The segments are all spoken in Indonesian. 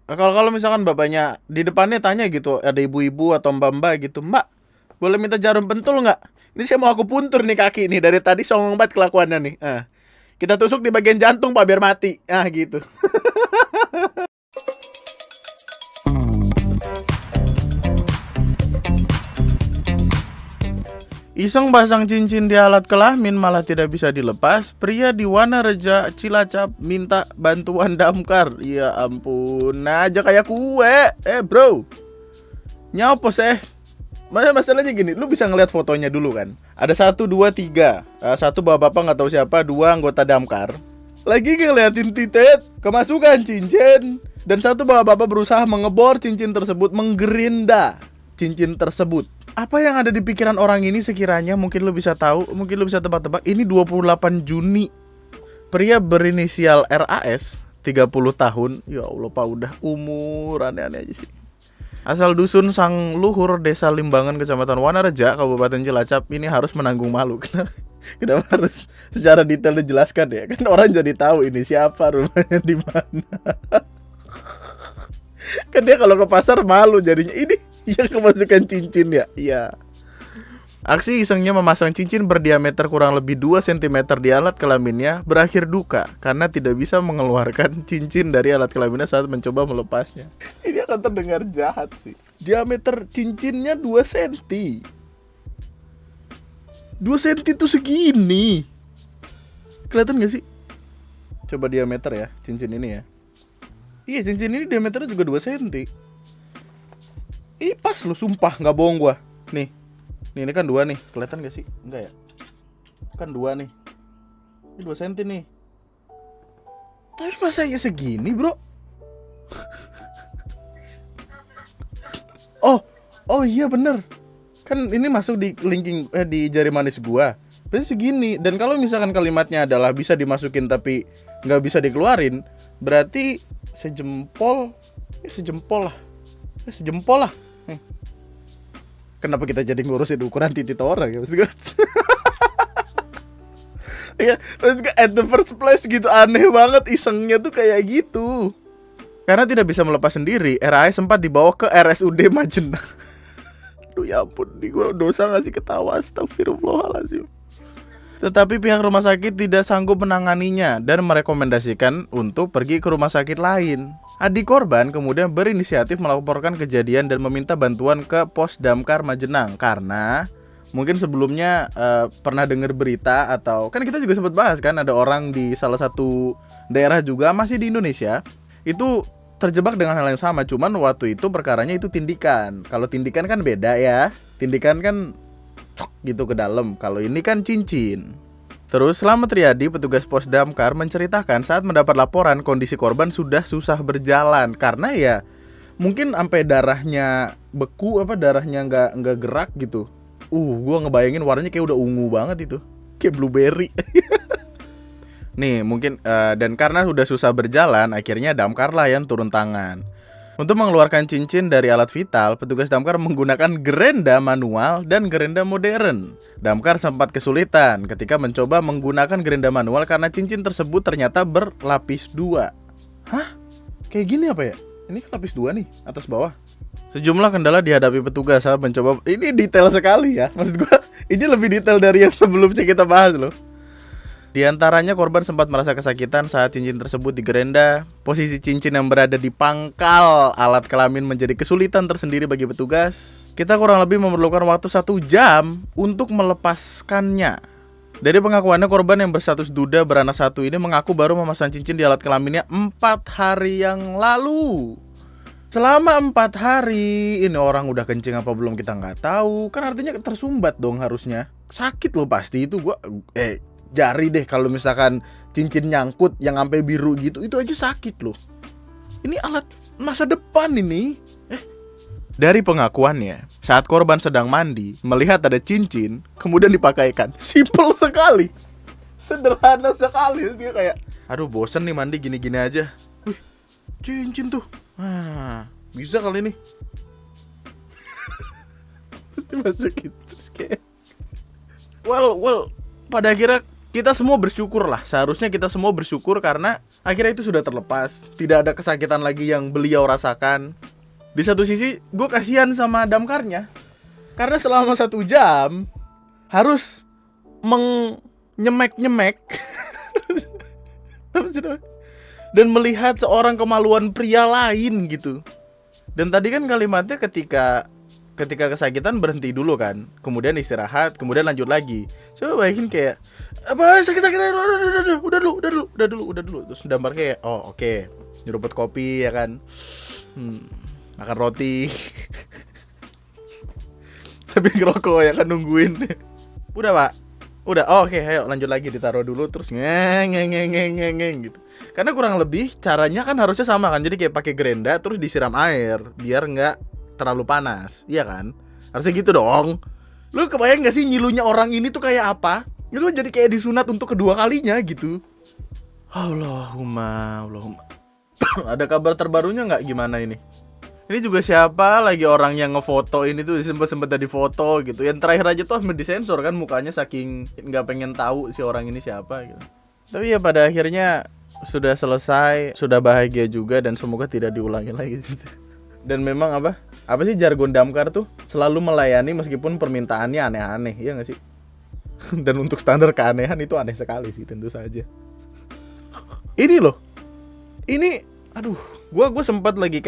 Kalau kalau misalkan bapaknya di depannya tanya gitu, ada ibu-ibu atau mbak-mbak gitu, Mbak, boleh minta jarum pentul nggak? Ini saya mau aku puntur nih kaki nih dari tadi songong banget kelakuannya nih. Kita tusuk di bagian jantung Pak biar mati. Gitu. Iseng pasang cincin di alat kelamin malah tidak bisa dilepas. Pria di Wanareja, Cilacap minta bantuan damkar. Ya ampun, nah aja kayak kue. Bro, nyapa sih? Masalahnya gini, lu bisa ngeliat fotonya dulu kan. Ada satu, dua, tiga. Satu bapak-bapak nggak tahu siapa, dua anggota damkar. Lagi ngeliatin titik, kemasukan cincin. Dan satu bapak-bapak berusaha mengebor cincin tersebut, menggerinda cincin tersebut. Apa yang ada di pikiran orang ini sekiranya? Mungkin lu bisa tahu, mungkin lu bisa tebak-tebak. Ini 28 Juni. Pria berinisial RAS, 30 tahun. Ya Allah, Pak, udah umur aneh-aneh aja sih. Asal dusun Sang Luhur, Desa Limbangan, Kecamatan Wanareja, Kabupaten Cilacap, ini harus menanggung malu. Kenapa harus secara detail dijelaskan ya? Kan orang jadi tahu ini siapa, rumahnya di mana. Kan dia kalau ke pasar malu jadinya. Ini yang kemasukan cincin ya. Iya. Aksi isengnya memasang cincin berdiameter kurang lebih 2 cm di alat kelaminnya berakhir duka karena tidak bisa mengeluarkan cincin dari alat kelaminnya saat mencoba melepasnya. Ini akan terdengar jahat sih. Diameter cincinnya 2 cm. 2 cm itu segini. Kelihatan gak sih? Coba diameter ya, cincin ini ya. Iya, cincin ini diameternya juga 2 cm. Ih, pas lu, sumpah, gak bohong gua. Nih, ini kan 2 nih, kelihatan gak sih? Enggak ya? Kan 2 nih. Ini 2 cm nih. Tapi masa ya segini, bro? Oh iya bener. Kan ini masuk di linking di jari manis gua. Berarti segini. Dan kalau misalkan kalimatnya adalah bisa dimasukin tapi nggak bisa dikeluarin, berarti sejempol, sejempol lah. Sejempol lah. Kenapa kita jadi ngurusin ukuran titik orang ya? Maksud gue ya, at the first place gitu, aneh banget isengnya tuh kayak gitu. Karena tidak bisa melepas sendiri, RAI sempat dibawa ke RSUD Majenang. Aduh ya ampun, gue dosa gak sih ketawa, astagfirullahaladzim. Tetapi pihak rumah sakit tidak sanggup menanganinya dan merekomendasikan untuk pergi ke rumah sakit lain. Adik korban kemudian berinisiatif melaporkan kejadian dan meminta bantuan ke Pos Damkar Majenang karena mungkin sebelumnya pernah dengar berita atau kan kita juga sempat bahas kan ada orang di salah satu daerah juga masih di Indonesia itu terjebak dengan hal yang sama, cuman waktu itu perkaranya itu tindikan. Kalau tindikan kan beda ya, tindikan kan cok gitu ke dalam, kalau ini kan cincin. Terus Slamet Riyadi, petugas pos damkar, menceritakan saat mendapat laporan kondisi korban sudah susah berjalan karena ya mungkin sampai darahnya beku, darahnya nggak gerak gitu. Gua ngebayangin warnanya kayak udah ungu banget itu, kayak blueberry. Nih mungkin dan karena sudah susah berjalan, akhirnya damkar lah yang turun tangan. Untuk mengeluarkan cincin dari alat vital, petugas damkar menggunakan gerenda manual dan gerenda modern. Damkar sempat kesulitan ketika mencoba menggunakan gerenda manual karena cincin tersebut ternyata berlapis 2. Hah? Kayak gini apa ya? Ini kan lapis 2 nih, atas bawah. Sejumlah kendala dihadapi petugas saat mencoba. Ini detail sekali ya. Maksud gua, ini lebih detail dari yang sebelumnya kita bahas loh. Di antaranya korban sempat merasa kesakitan saat cincin tersebut digerenda. Posisi cincin yang berada di pangkal alat kelamin menjadi kesulitan tersendiri bagi petugas. Kita kurang lebih memerlukan waktu 1 jam untuk melepaskannya. Dari pengakuannya, korban yang berstatus duda beranak 1 ini mengaku baru memasang cincin di alat kelaminnya 4 hari yang lalu. Selama 4 hari, ini orang udah kencing apa belum kita nggak tahu. Kan artinya tersumbat dong harusnya. Sakit loh pasti itu, gua jari deh kalau misalkan cincin nyangkut yang sampai biru gitu, itu aja sakit loh. Ini alat masa depan ini. Dari pengakuannya, saat korban sedang mandi, melihat ada cincin, kemudian dipakaikan. Simple sekali, sederhana sekali. Dia kayak, aduh bosen nih mandi gini-gini aja. Wih, cincin tuh. Bisa kali ini. Terus dimasukin, terus kayak, well, pada akhirnya kita semua bersyukur lah. Seharusnya kita semua bersyukur karena akhirnya itu sudah terlepas. Tidak ada kesakitan lagi yang beliau rasakan. Di satu sisi gue kasihan sama damkarnya, karena selama 1 jam harus menyemek-nyemek dan melihat seorang kemaluan pria lain gitu. Dan tadi kan kalimatnya ketika kesakitan berhenti dulu kan, kemudian istirahat, kemudian lanjut lagi. Coba bayangin kayak apa, sakit udah dulu. Terus damar kayak oke. Nyeruput kopi ya kan, makan roti sambil ngerokok ya kan, nungguin. Udah pak, udah oke, ayo lanjut lagi, ditaruh dulu terus ngeng gitu. Karena kurang lebih caranya kan harusnya sama kan, jadi kayak pakai gerenda terus disiram air biar nggak terlalu panas, iya kan? Harusnya gitu dong. Lu kebayang gak sih nyilunya orang ini tuh kayak apa? Itu jadi kayak disunat untuk kedua kalinya gitu. Allahumma. Ada kabar terbarunya nggak gimana ini? Ini juga siapa lagi orang yang ngefoto ini tuh, sempet tadi foto gitu. Yang terakhir aja tuh hampir disensor kan mukanya, saking nggak pengen tahu si orang ini siapa gitu. Tapi ya pada akhirnya sudah selesai, sudah bahagia juga, dan semoga tidak diulangi lagi gitu. Dan memang apa sih jargon damkar tuh, selalu melayani meskipun permintaannya aneh-aneh, iya gak sih? Dan untuk standar keanehan itu aneh sekali sih, tentu saja. Ini loh, ini aduh, gue sempat lagi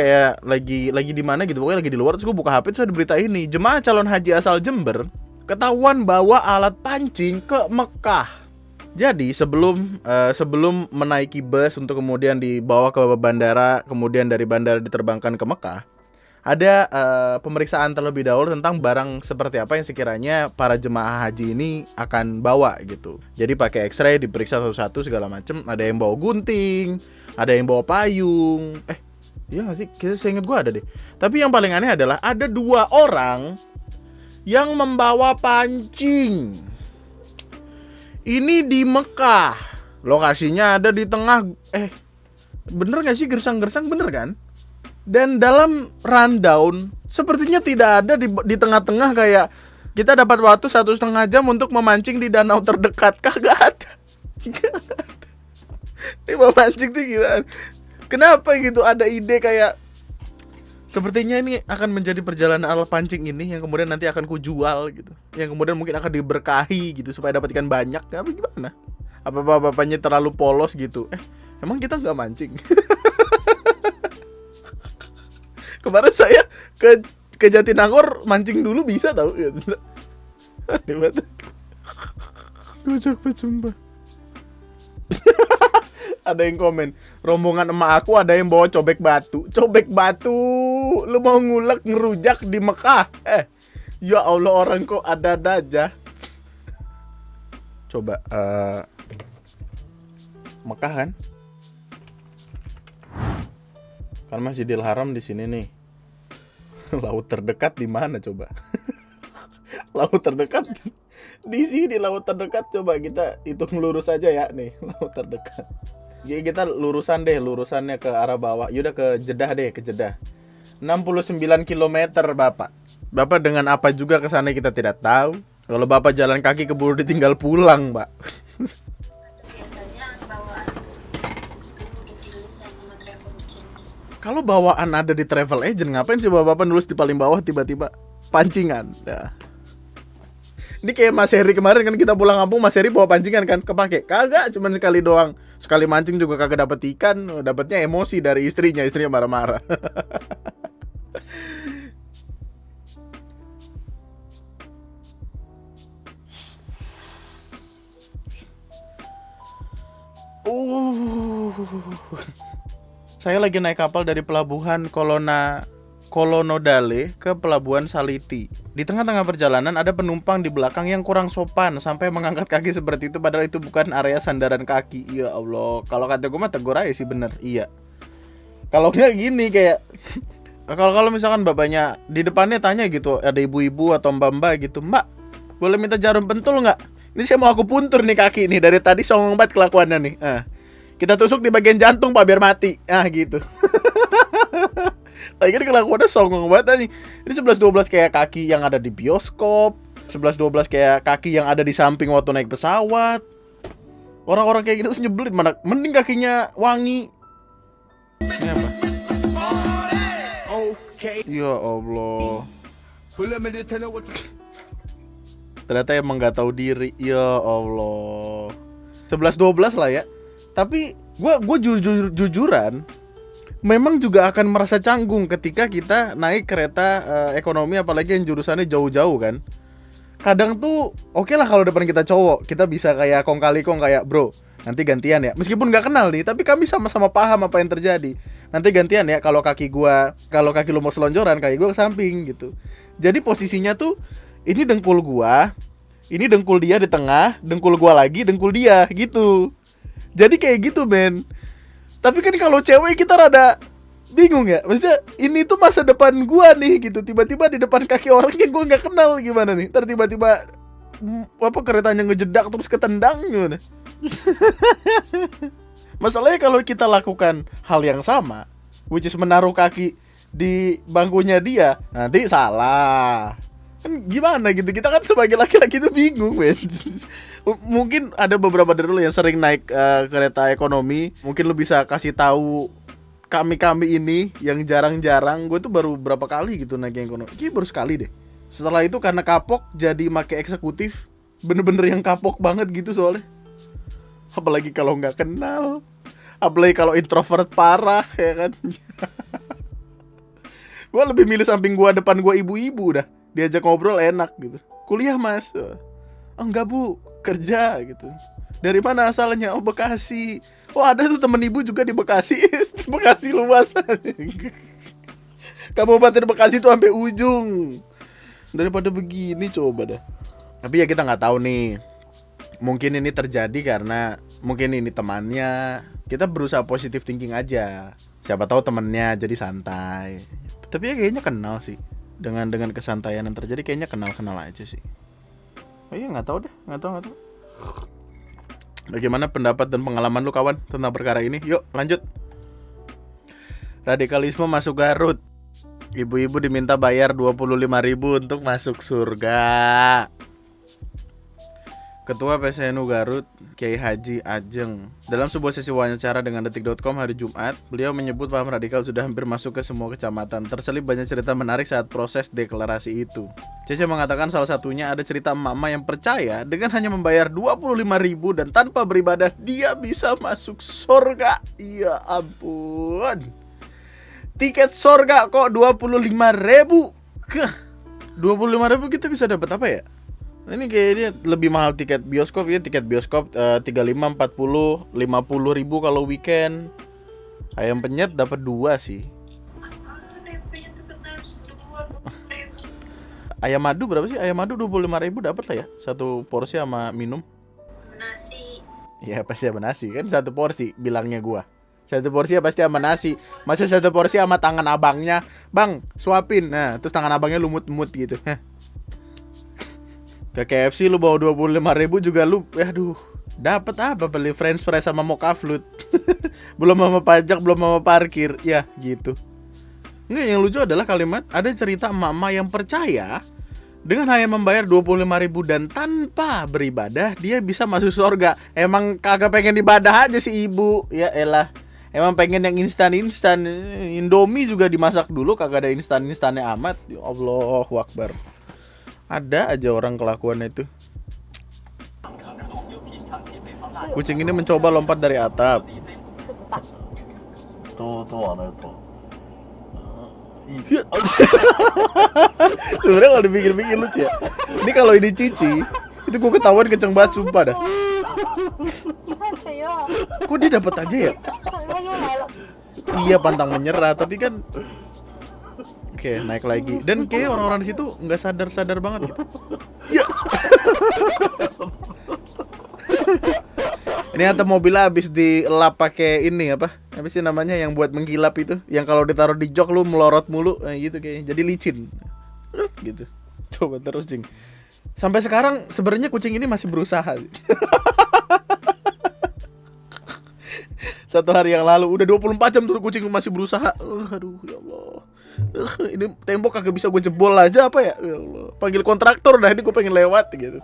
di mana gitu, pokoknya lagi di luar, terus gue buka HP, terus ada berita ini, jemaah calon haji asal Jember ketahuan bawa alat pancing ke Mekah. Jadi sebelum menaiki bus untuk kemudian dibawa ke bandara, kemudian dari bandara diterbangkan ke Mekah, ada pemeriksaan terlebih dahulu tentang barang seperti apa yang sekiranya para jemaah haji ini akan bawa gitu. Jadi pakai X-ray, diperiksa satu-satu segala macem. Ada yang bawa gunting, ada yang bawa payung. Iya nggak sih? Saya ingat gue ada deh. Tapi yang paling aneh adalah ada 2 orang yang membawa pancing. Ini di Mekah, lokasinya ada di tengah, bener gak sih gersang-gersang, bener kan? Dan dalam rundown, sepertinya tidak ada di tengah-tengah kayak kita dapat waktu 1,5 jam untuk memancing di danau terdekat. Kagak ada. Ini memancing tuh gimana? Kenapa gitu ada ide kayak sepertinya ini akan menjadi perjalanan alat pancing ini yang kemudian nanti akan kujual gitu, yang kemudian mungkin akan diberkahi gitu supaya dapat ikan banyak. Apa gimana? Apa bapaknya terlalu polos gitu? Emang kita nggak mancing? Kemarin saya ke Jatinangor mancing dulu bisa tau gitu. Hebat. Kocak banget sumpah. Ada yang komen, rombongan emak aku ada yang bawa cobek batu. Cobek batu, lu mau ngulek ngerujak di Mekah? Ya Allah, orang kok ada-ada aja. Coba Mekah kan? Kan Masjidil Haram di sini nih. Laut terdekat di mana coba? Laut terdekat di sini, laut terdekat coba kita hitung lurus aja ya nih, laut terdekat. Jadi kita lurusannya ke arah bawah. Yaudah ke Jeddah deh, ke Jeddah. 69 km Bapak. Bapak dengan apa juga ke sana kita tidak tahu. Kalau Bapak jalan kaki keburu ditinggal pulang, Pak. Biasanya bawaan itu udah dirilis sama travel agent. Kalau bawaan ada di travel agent, ngapain sih Bapak nulis di paling bawah tiba-tiba pancingan? Nah. Ini kayak Mas Heri kemarin kan, kita pulang kampung, Mas Heri bawa pancingan kan, kepake. Kagak, cuma sekali doang. Sekali mancing juga kagak dapet ikan, dapetnya emosi dari istrinya marah-marah. Saya lagi naik kapal dari pelabuhan Kolonodale ke pelabuhan Saliti. Di tengah-tengah perjalanan ada penumpang di belakang yang kurang sopan sampai mengangkat kaki seperti itu, padahal itu bukan area sandaran kaki. Ya Allah, kalau kata gue mah tegur aja sih, bener. Iya. Kalau nggak gini kayak kalau misalkan bapaknya di depannya tanya gitu, ada ibu-ibu atau mbak-mbak gitu, Mbak, boleh minta jarum pentul nggak? Ini saya mau aku puntur nih kaki nih, dari tadi songong banget kelakuannya nih. Kita tusuk di bagian jantung Pak biar mati. Gitu. Lagi kelakuannya songong banget nih. Ini 11-12 kayak kaki yang ada di bioskop, 11-12 kayak kaki yang ada di samping waktu naik pesawat. Orang-orang kayak gitu tuh nyebelin, mana mending kakinya wangi. Ini apa? Ya Allah. Ternyata emang gak tahu diri. Ya Allah. 11-12 lah ya. Tapi gue jujuran memang juga akan merasa canggung ketika kita naik kereta ekonomi, apalagi yang jurusannya jauh-jauh kan. Kadang tuh oke lah kalau depan kita cowok, kita bisa kayak kong kali kong, kayak bro nanti gantian ya, meskipun nggak kenal nih, tapi kami sama-sama paham apa yang terjadi. Nanti gantian ya, kalau kaki lu mau selonjoran, kaki gua ke samping gitu. Jadi posisinya tuh ini dengkul gua, ini dengkul dia di tengah, dengkul gua lagi, dengkul dia gitu. Jadi kayak gitu men. Tapi kan kalau cewek kita rada bingung ya, maksudnya ini tuh masa depan gua nih gitu, tiba-tiba di depan kaki orang yang gua nggak kenal gimana nih, ntar tiba-tiba apa keretanya ngejedak terus ketendang gimana. Masalahnya kalau kita lakukan hal yang sama, which is menaruh kaki di bangkunya dia, nanti salah kan gimana gitu. Kita kan sebagai laki-laki tuh bingung men. Mungkin ada beberapa dari lu yang sering naik kereta ekonomi, mungkin lu bisa kasih tahu kami ini yang jarang-jarang. Gue tuh baru berapa kali gitu naik yang ekonomi, kayaknya baru sekali deh. Setelah itu karena kapok jadi make eksekutif, bener-bener yang kapok banget gitu soalnya. Apalagi kalau nggak kenal, apalagi kalau introvert parah ya kan. Gue lebih milih samping gue, depan gue ibu-ibu dah, diajak ngobrol enak gitu. Kuliah mas? Enggak bu, kerja gitu. Dari mana asalnya? Oh Bekasi. Oh ada tuh temen ibu juga di Bekasi. Bekasi luas. Kabupaten Bekasi tuh sampai ujung. Daripada begini coba dah. Tapi ya kita nggak tahu nih. Mungkin ini terjadi karena mungkin ini temannya. Kita berusaha positive thinking aja. Siapa tahu temennya jadi santai. Tapi ya kayaknya kenal sih. Dengan kesantaian yang terjadi kayaknya kenal aja sih. Oh iya nggak tahu deh, nggak tahu. Bagaimana pendapat dan pengalaman lu kawan tentang perkara ini? Yuk lanjut. Radikalisme masuk Garut. Ibu-ibu diminta bayar 25.000 untuk masuk surga. Ketua PSNU Garut, Kiai Haji Ajeng, dalam sebuah sesi wawancara dengan Detik.com hari Jumat, beliau menyebut paham radikal sudah hampir masuk ke semua kecamatan. Terselip banyak cerita menarik saat proses deklarasi itu. CC mengatakan salah satunya ada cerita emak-emak yang percaya dengan hanya membayar 25.000 dan tanpa beribadah dia bisa masuk surga. Ya ampun. Tiket surga kok 25.000. 25.000 kita bisa dapat apa ya? Ini kayaknya lebih mahal tiket bioskop ya. Tiket bioskop 35, 40, 50 ribu kalau weekend. Ayam penyet dapat 2 sih. Ayam madu berapa sih? Ayam madu 25.000 dapat lah ya. Satu porsi sama minum. Nasi. Ya pasti sama nasi kan, satu porsi bilangnya gua. Satu porsi ya pasti sama nasi. Masa satu porsi sama tangan abangnya, "Bang, suapin." Nah, terus tangan abangnya lumut-lumut gitu. Ke KFC lu bawa 25.000 juga lu, aduh, dapat apa beli french fries sama mocha float. Belum sama pajak, belum sama parkir, ya gitu. Nggak, yang lucu adalah kalimat ada cerita emak-emak yang percaya dengan hanya membayar 25.000 dan tanpa beribadah dia bisa masuk surga. Emang kagak pengen ibadah aja si ibu, ya elah. Emang pengen yang instan-instan. Indomie juga dimasak dulu, kagak ada instan-instannya amat. Ya Allahu Akbar. Ada aja orang kelakuannya itu. Kucing ini mencoba lompat dari atap. Sebenernya kalau dipikir-pikir lucu ya. Ini kalau ini Cici, itu gue ketahuan kenceng banget sumpah dah. Kok dia dapat aja ya? Iya pantang menyerah, tapi kan oke, naik lagi. Dan kayak orang-orang di situ nggak sadar banget gitu. Ya. Ini atau mobilnya habis dilap pakai ini apa sih namanya yang buat menggilap itu, yang kalau ditaruh di jok lu melorot mulu, nah gitu kayaknya. Jadi licin. Gitu. Coba terus Cing. Sampai sekarang sebenarnya kucing ini masih berusaha. Satu hari yang lalu udah 24 jam tuh kucing masih berusaha. Aduh ya Allah. Ini tembok kagak bisa gue jebol aja apa ya? Ya Allah. Panggil kontraktor dah, ini gue pengen lewat gitu.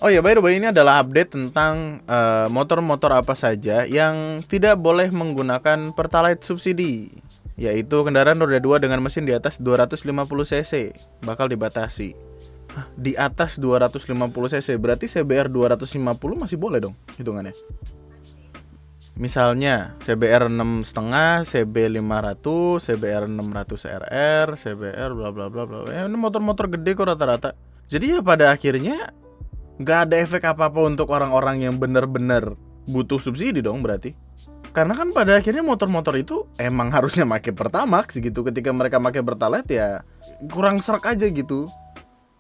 Oh ya, by the way, ini adalah update tentang motor-motor apa saja yang tidak boleh menggunakan Pertalite subsidi, yaitu kendaraan roda 2 dengan mesin di atas 250 cc bakal dibatasi. Hah, di atas 250 cc berarti CBR 250 masih boleh dong hitungannya. Misalnya CBR 6,5, CB 500, CBR 600 RR, CBR bla bla bla bla. Ini motor-motor gede kok rata-rata. Jadi ya pada akhirnya nggak ada efek apa-apa untuk orang-orang yang benar-benar butuh subsidi dong berarti. Karena kan pada akhirnya motor-motor itu emang harusnya pakai Pertamax gitu. Ketika mereka pakai Pertalite ya kurang serak aja gitu.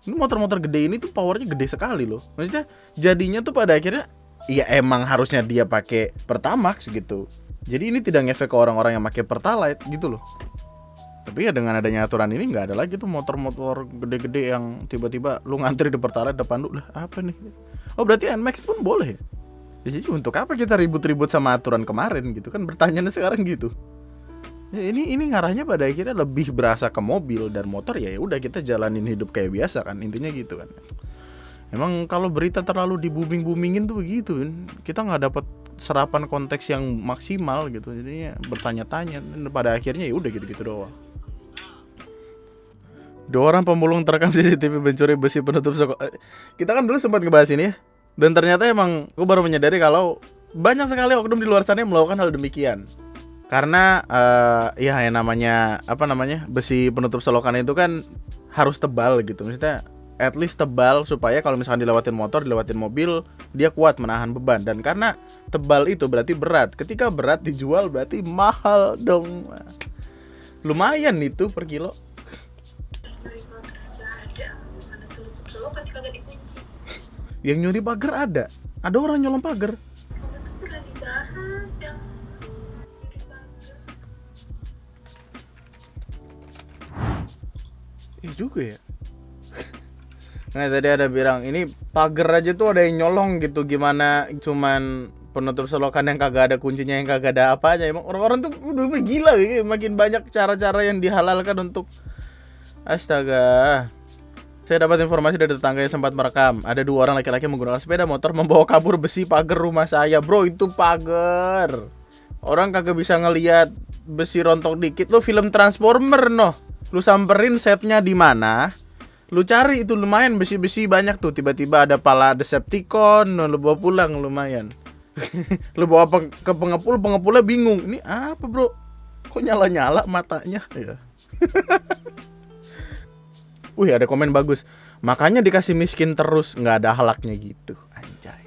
Ini motor-motor gede ini tuh powernya gede sekali loh. Maksudnya jadinya tuh pada akhirnya ya emang harusnya dia pakai Pertamax gitu. Jadi ini tidak ngefek ke orang-orang yang pakai Pertalite gitu loh. Tapi ya dengan adanya aturan ini nggak ada lagi tuh motor-motor gede-gede yang tiba-tiba lu ngantri di Pertalite depan lu lah apa nih. Oh berarti NMAX pun boleh ya? Jadi untuk apa kita ribut-ribut sama aturan kemarin gitu kan, bertanya sekarang gitu. Ya, ini ngarahnya pada akhirnya lebih berasa ke mobil dan motor ya udah kita jalanin hidup kayak biasa kan, intinya gitu kan. Emang kalau berita terlalu di-booming-boomingin tuh begitu kan. Kita nggak dapat serapan konteks yang maksimal gitu. Jadinya bertanya-tanya dan pada akhirnya ya udah gitu-gitu doang. 2 orang pemulung terekam CCTV mencuri besi penutup sekolah. Kita kan dulu sempat ngebahas ini ya. Dan ternyata emang gue baru menyadari kalau banyak sekali oknum di luar sana yang melakukan hal demikian. Karena ya yang namanya besi penutup selokan itu kan harus tebal gitu. Maksudnya at least tebal supaya kalau misalkan dilewatin motor, dilewatin mobil, dia kuat menahan beban. Dan karena tebal itu berarti berat. Ketika berat dijual berarti mahal dong. Lumayan itu per kilo. Yang nyuri pagar ada orang nyolong pagar. Itu tuh pernah dibahas yang nyuri pagar. Iya juga ya. Nah tadi ada bilang ini pagar aja tuh ada yang nyolong gitu, gimana cuman penutup selokan yang kagak ada kuncinya, yang kagak ada apanya. Emang orang-orang tuh udah gila ya, makin banyak cara-cara yang dihalalkan untuk astaga. Saya dapat informasi dari tetangga yang sempat merekam. Ada 2 orang laki-laki menggunakan sepeda motor membawa kabur besi pagar rumah saya. Bro, itu pagar. Orang kagak bisa ngelihat besi rontok dikit. Lu film Transformer noh. Lu samperin setnya di mana? Lu cari itu lumayan besi-besi banyak tuh. Tiba-tiba ada pala Decepticon, lu bawa pulang lumayan. Lu bawa ke pengepulnya bingung. Ini apa, Bro? Kok nyala-nyala matanya? Ya. Wih ada komen bagus. Makanya dikasih miskin terus, nggak ada halaknya gitu. Anjay.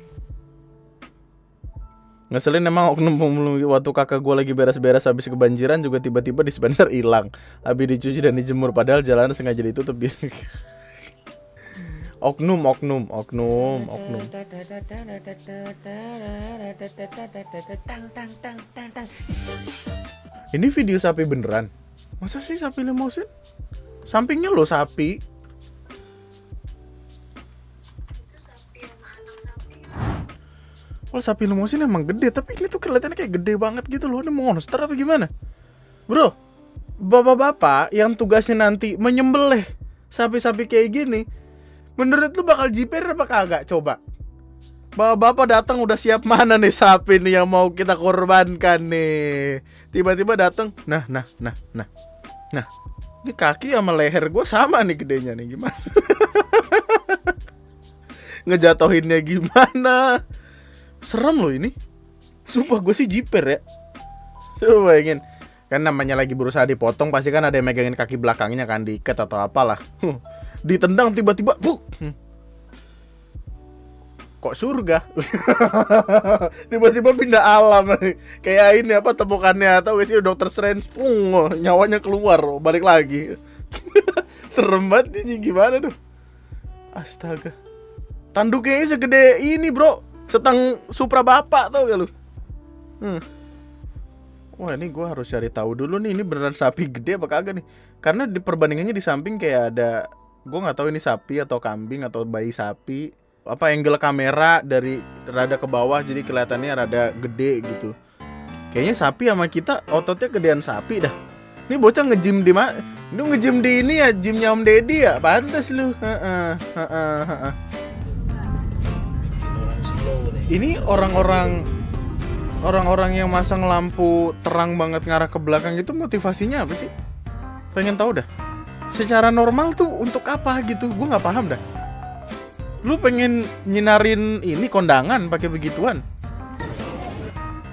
Ngeselin emang oknum pemulung. Waktu kakak gue lagi beres-beres habis kebanjiran juga tiba-tiba dispenser hilang. Habis dicuci dan dijemur padahal jalanan sengaja ditutup. Oknum. Ini video sapi beneran. Masa sih sapi limosin? Sampingnya lo sapi. Itu sapi sama anak sapi. Kalau sapi limosin emang gede, tapi ini tuh kelihatannya kayak gede banget gitu loh. Ini monster apa gimana? Bro, bapak-bapak yang tugasnya nanti menyembelih sapi-sapi kayak gini, menurut lu bakal jiper apa kagak? Coba. Bapak-bapak datang udah siap mana nih sapi nih yang mau kita korbankan nih. Tiba-tiba datang. Nah. Ini kaki sama leher gue sama nih gedenya nih, gimana? Ngejatohinnya gimana? Serem loh ini. Sumpah gue sih jiper ya. Coba bayangin. Kan namanya lagi berusaha dipotong, pasti kan ada yang megangin kaki belakangnya kan, diikat atau apalah. Ditendang tiba-tiba, kok surga? Tiba-tiba pindah alam. Kayak ini apa temukannya atau sih Dokter Strange, nyawanya keluar, balik lagi. Serem banget ini, gimana tuh? Astaga. Tanduknya segede ini, Bro. Setang Supra bapak tau gak lu? Wah, ini gue harus cari tahu dulu nih, ini beneran sapi gede apa kagak nih? Karena di perbandingannya di samping kayak ada, gue nggak tahu ini sapi atau kambing atau bayi sapi. Apa angle kamera dari rada ke bawah jadi kelihatannya rada gede gitu. Kayaknya sapi sama kita ototnya gedean sapi dah. Ini bocah nge-gym di mana? Lu nge-gym di ini ya, gymnya Om Deddy ya? Pantes lu. Ini orang-orang yang masang lampu terang banget ngarah ke belakang itu motivasinya apa sih? Pengen tahu dah. Secara normal tuh untuk apa gitu? Gue nggak paham dah. Lu pengen nyinarin ini kondangan pakai begituan?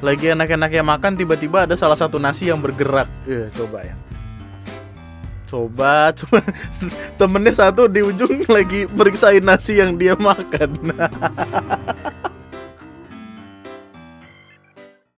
Lagi enak-enaknya makan tiba-tiba ada salah satu nasi yang bergerak. Coba ya. Coba temennya satu di ujung lagi meriksain nasi yang dia makan.